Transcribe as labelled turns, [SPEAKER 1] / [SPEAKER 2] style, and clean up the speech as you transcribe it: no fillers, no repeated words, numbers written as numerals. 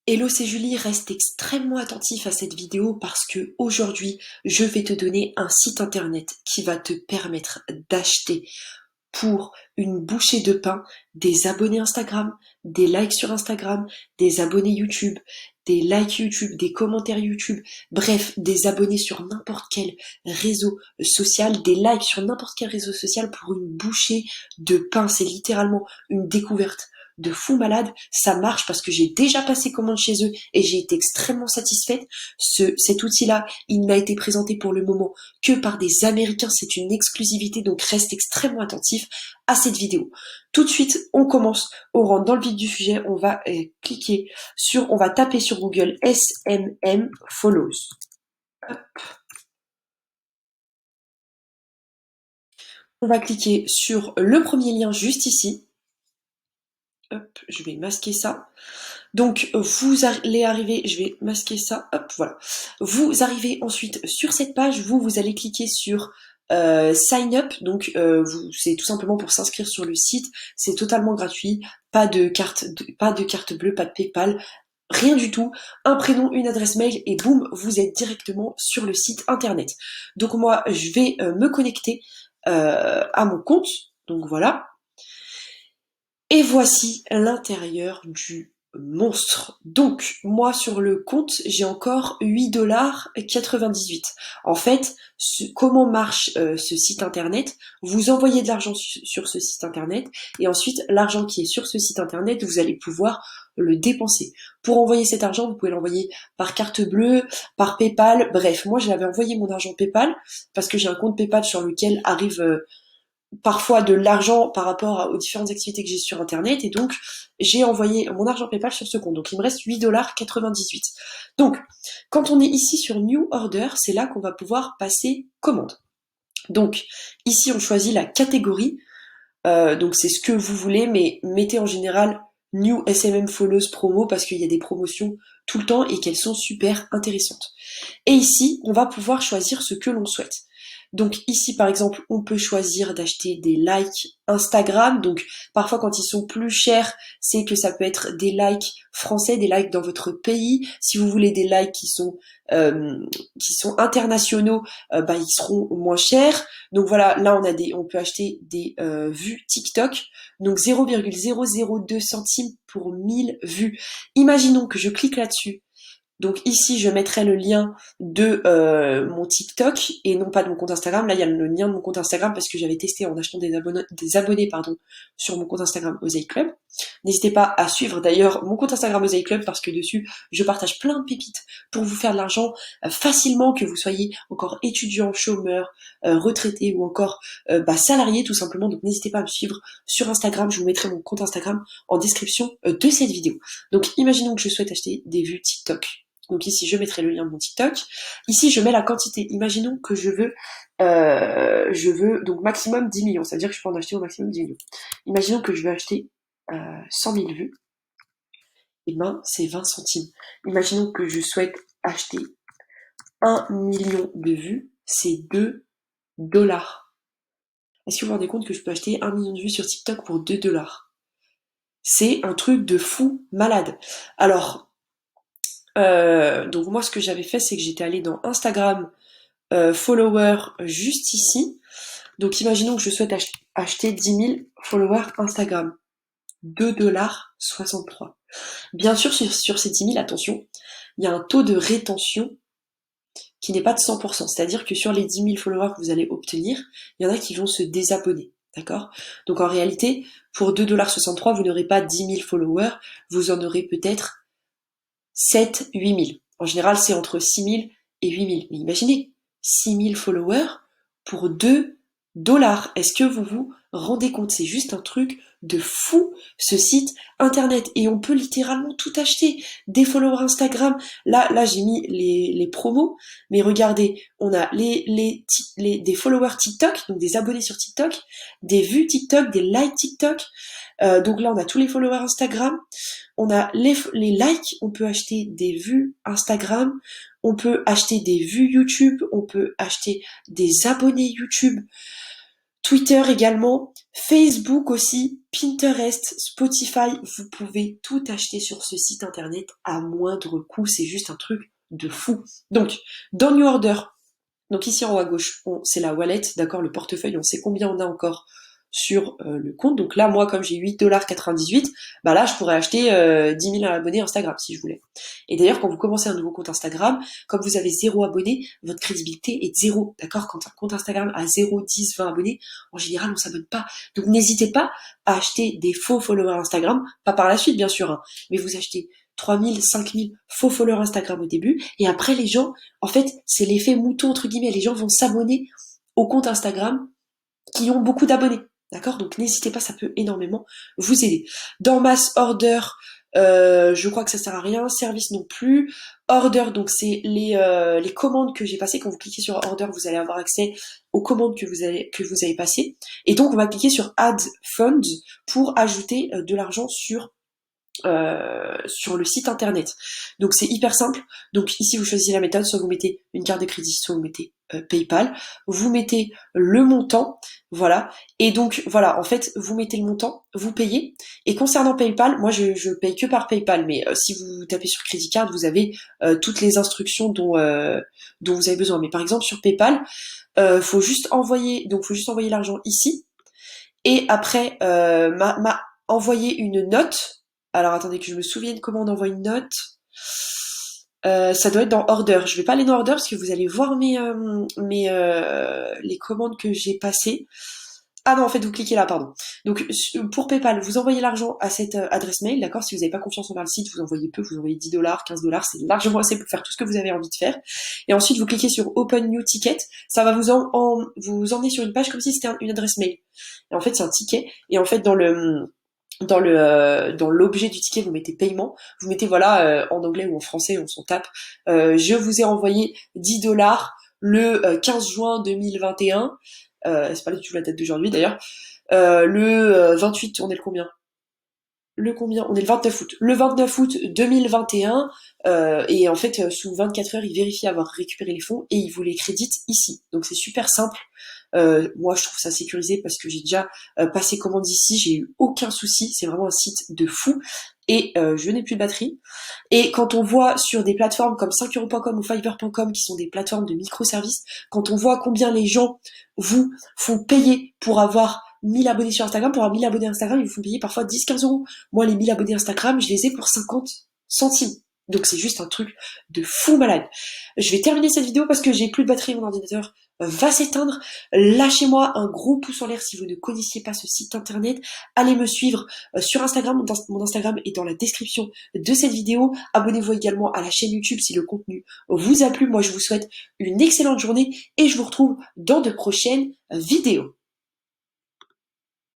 [SPEAKER 1] Hello, c'est Julie, reste extrêmement attentif à cette vidéo parce que aujourd'hui, je vais te donner un site internet qui va te permettre d'acheter pour une bouchée de pain des abonnés Instagram, des likes sur Instagram, des abonnés YouTube, des likes YouTube, des commentaires YouTube, bref, des abonnés sur n'importe quel réseau social, des likes sur n'importe quel réseau social pour une bouchée de pain. C'est littéralement une découverte de fou malade. Ça marche parce que j'ai déjà passé commande chez eux et j'ai été extrêmement satisfaite. Cet outil-là, il n'a été présenté pour le moment que par des Américains. C'est une exclusivité, donc reste extrêmement attentif à cette vidéo. Tout de suite, on commence, on rentre dans le vif du sujet, on va on va taper sur Google SMM Follows. Hop. On va cliquer sur le premier lien juste ici. Hop, je vais masquer ça. Donc vous allez arriver, je vais masquer ça, hop, voilà. Vous arrivez ensuite sur cette page, vous allez cliquer sur Sign Up, donc c'est tout simplement pour s'inscrire sur le site, c'est totalement gratuit, pas de carte bleue, pas de PayPal, rien du tout, un prénom, une adresse mail et boum, vous êtes directement sur le site internet. Donc moi, je vais me connecter à mon compte, donc voilà. Et voici l'intérieur du monstre. Donc, moi, sur le compte, j'ai encore 8,98 $. En fait, comment marche ce site internet? Vous envoyez de l'argent sur ce site internet et ensuite, l'argent qui est sur ce site internet, vous allez pouvoir le dépenser. Pour envoyer cet argent, vous pouvez l'envoyer par carte bleue, par PayPal, bref. Moi, j'avais envoyé mon argent PayPal parce que j'ai un compte PayPal sur lequel arrive parfois de l'argent par rapport aux différentes activités que j'ai sur internet et donc j'ai envoyé mon argent PayPal sur ce compte. Donc il me reste 8,98 $. Donc quand on est ici sur New Order, c'est là qu'on va pouvoir passer commande. Donc ici on choisit la catégorie, donc c'est ce que vous voulez, mais mettez en général New SMM Follows promo parce qu'il y a des promotions tout le temps et qu'elles sont super intéressantes. Et ici, on va pouvoir choisir ce que l'on souhaite. Donc ici, par exemple, on peut choisir d'acheter des likes Instagram. Donc parfois, quand ils sont plus chers, c'est que ça peut être des likes français, des likes dans votre pays. Si vous voulez des likes qui sont internationaux, ils seront moins chers. Donc voilà, là on peut acheter des vues TikTok. Donc 0,002 centimes pour 1000 vues. Imaginons que je clique là-dessus. Donc ici, je mettrai le lien de mon TikTok et non pas de mon compte Instagram. Là, il y a le lien de mon compte Instagram parce que j'avais testé en achetant des abonnés sur mon compte Instagram Oseille Club. N'hésitez pas à suivre d'ailleurs mon compte Instagram Oseille Club parce que dessus, je partage plein de pépites pour vous faire de l'argent facilement, que vous soyez encore étudiant, chômeur, retraité ou encore salarié tout simplement. Donc n'hésitez pas à me suivre sur Instagram. Je vous mettrai mon compte Instagram en description de cette vidéo. Donc imaginons que je souhaite acheter des vues TikTok. Donc ici, je mettrai le lien de mon TikTok. Ici, je mets la quantité. Imaginons que je veux donc maximum 10 millions. Ça veut dire que je peux en acheter au maximum 10 millions. Imaginons que je veux acheter 100 000 vues. Et ben, c'est 20 centimes. Imaginons que je souhaite acheter 1 million de vues. C'est 2 dollars. Est-ce que vous vous rendez compte que je peux acheter 1 million de vues sur TikTok pour 2 dollars? C'est un truc de fou malade. Alors, donc moi ce que j'avais fait, c'est que j'étais allée dans Instagram follower juste ici. Donc imaginons que je souhaite acheter 10 000 followers Instagram. 2,63 $. Bien sûr, sur ces 10 000, attention, il y a un taux de rétention qui n'est pas de 100%. C'est-à-dire que sur les 10 000 followers que vous allez obtenir, il y en a qui vont se désabonner. D'accord? Donc en réalité, pour 2,63 $, vous n'aurez pas 10 000 followers, vous en aurez peut-être 7, 8 000. En général, c'est entre 6 000 et 8 000. Mais imaginez, 6 000 followers pour 2 dollars. Est-ce que vous vous rendez compte? C'est juste un truc de fou, ce site internet. Et on peut littéralement tout acheter. Des followers Instagram. Là j'ai mis les promos. Mais regardez, on a des followers TikTok, donc des abonnés sur TikTok, des vues TikTok, des likes TikTok. Donc là, on a tous les followers Instagram. On a les likes, on peut acheter des vues Instagram, on peut acheter des vues YouTube, on peut acheter des abonnés YouTube, Twitter également, Facebook aussi, Pinterest, Spotify, vous pouvez tout acheter sur ce site internet à moindre coût, c'est juste un truc de fou. Donc, dans New Order, donc ici en haut à gauche, c'est la wallet, d'accord, le portefeuille, on sait combien on a encore sur le compte. Donc là, moi, comme j'ai 8,98$, bah là, je pourrais acheter 10 000 abonnés Instagram si je voulais. Et d'ailleurs, quand vous commencez un nouveau compte Instagram, comme vous avez 0 abonnés, votre crédibilité est de 0, d'accord? Quand un compte Instagram a 0, 10, 20 abonnés, en général, on s'abonne pas. Donc n'hésitez pas à acheter des faux followers Instagram, pas par la suite, bien sûr, hein, mais vous achetez 3000, 5000 faux followers Instagram au début, et après les gens, en fait, c'est l'effet mouton, entre guillemets, les gens vont s'abonner au compte Instagram qui ont beaucoup d'abonnés. D'accord? Donc n'hésitez pas, ça peut énormément vous aider. Dans Mass Order, je crois que ça sert à rien. Service non plus. Order, donc c'est les commandes que j'ai passées. Quand vous cliquez sur Order, vous allez avoir accès aux commandes que vous avez passées. Et donc on va cliquer sur Add Funds pour ajouter de l'argent sur le site internet. Donc c'est hyper simple. Donc ici vous choisissez la méthode, soit vous mettez une carte de crédit, soit vous mettez PayPal. Vous mettez le montant, voilà. Et donc voilà, en fait vous mettez le montant, vous payez. Et concernant PayPal, moi je paye que par PayPal, mais si vous tapez sur Credit Card, vous avez toutes les instructions dont vous avez besoin. Mais par exemple sur PayPal, faut juste envoyer l'argent ici. Et après envoyer une note. Alors attendez que je me souvienne comment on envoie une note. Ça doit être dans Order. Je vais pas aller dans Order parce que vous allez voir les commandes que j'ai passées. Ah non, en fait, vous cliquez là, pardon. Donc, pour PayPal, vous envoyez l'argent à cette adresse mail, d'accord? Si vous n'avez pas confiance envers le site, vous envoyez peu, vous envoyez 10$, 15$, c'est largement assez pour faire tout ce que vous avez envie de faire. Et ensuite, vous cliquez sur Open New Ticket. Ça va vous emmener sur une page comme si c'était une adresse mail. Et en fait, c'est un ticket. Et en fait, dans l'objet du ticket, vous mettez paiement, vous mettez voilà en anglais ou en français, on s'en tape. Je vous ai envoyé 10$ le 15 juin 2021. C'est pas du tout la date d'aujourd'hui d'ailleurs. Le 28, on est le combien? On est le 29 août. Le 29 août 2021, et en fait, sous 24 heures, il vérifie avoir récupéré les fonds et il vous les crédite ici. Donc c'est super simple. Moi, je trouve ça sécurisé parce que j'ai déjà passé commande ici, j'ai eu aucun souci. C'est vraiment un site de fou. Et je n'ai plus de batterie. Et quand on voit sur des plateformes comme 5euros.com ou Fiverr.com, qui sont des plateformes de microservices, quand on voit combien les gens vous font payer pour avoir 1000 abonnés sur Instagram, pour avoir 1000 abonnés Instagram, ils vous font payer parfois 10-15€. Moi, les 1000 abonnés Instagram, je les ai pour 50 centimes. Donc c'est juste un truc de fou malade. Je vais terminer cette vidéo parce que j'ai plus de batterie, mon ordinateur va s'éteindre. Lâchez-moi un gros pouce en l'air si vous ne connaissiez pas ce site internet. Allez me suivre sur Instagram, mon Instagram est dans la description de cette vidéo. Abonnez-vous également à la chaîne YouTube si le contenu vous a plu. Moi je vous souhaite une excellente journée et je vous retrouve dans de prochaines vidéos.